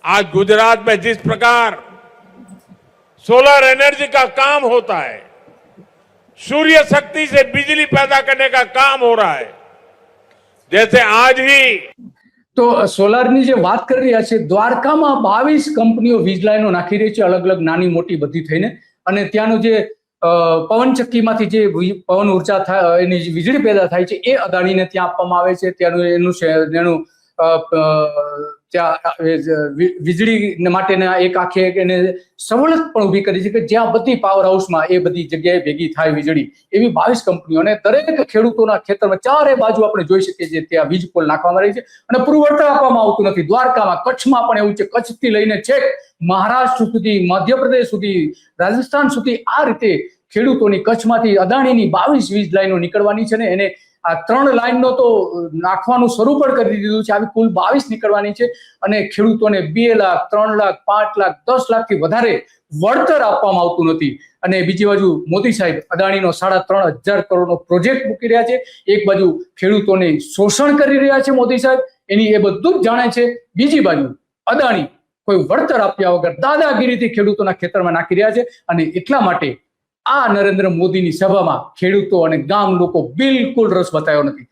आज गुजरात में जिस प्रकार सोलर एनर्जी का काम होता है, सूर्य शक्ति से बिजली पैदा करने का काम हो रहा है, जैसे आज ही તો સોલારની જે વાત કરી રહ્યા છે, દ્વારકામાં 22 કંપનીઓ વીજ લાઈનો નાખી રહી છે, અલગ અલગ નાની મોટી બધી થઈને, અને ત્યાંનું જે પવનચક્કીમાંથી જે પવન ઉર્જા થાય, એની જે વીજળી પેદા થાય છે એ અદાણીને ત્યાં આપવામાં આવે છે. ત્યાંનું એનું ત્યાં વીજળી માટેના એક આખે એને સવલત પણ ઊભી કરી છે કે જ્યાં બધી પાવર હાઉસમાં એ બધી જગ્યાએ ભેગી થાય વીજળી, એવી 22 કંપનીઓ. અને દરેક ખેડૂતોના ખેતરમાં ચારે બાજુ આપણે જોઈ શકીએ છીએ ત્યાં વીજ પોલ નાખવામાં આવી છે અને પુરવઠો આપવામાં આવતું નથી. દ્વારકામાં, કચ્છમાં પણ એવું છે. કચ્છથી લઈને છેક મહારાષ્ટ્ર સુધી, મધ્યપ્રદેશ સુધી, રાજસ્થાન સુધી આ રીતે ખેડૂતોની કચ્છમાંથી અદાણીની 22 વીજ લાઈનો નીકળવાની છે ને એને આ 3 લાઈનનો તો નાખવાનું શરૂ પણ કરી દીધું છે. આવી કુલ 22 નીકળવાની છે અને ખેડૂતોને 2 લાખ, 3 લાખ, 5 લાખ, 10 લાખથી વધારે વળતર આપવામાં આવતું નથી. અને બીજી બાજુ મોદી સાહેબ અદાણીનો 3,500 કરોડનો પ્રોજેક્ટ મૂકી રહ્યા છે. એક બાજુ ખેડૂતોને શોષણ કરી રહ્યા છે મોદી સાહેબ, એની એ બધું જ જાણે છે. બીજી બાજુ અદાણી કોઈ વળતર આપ્યા વગર દાદાગીરીથી ખેડૂતોના ખેતરમાં નાખી રહ્યા છે. અને એટલા માટે આ નરેન્દ્ર મોદીની સભામાં ખેડૂતો અને ગામ લોકો બિલકુલ રસ બતાવ્યો નથી.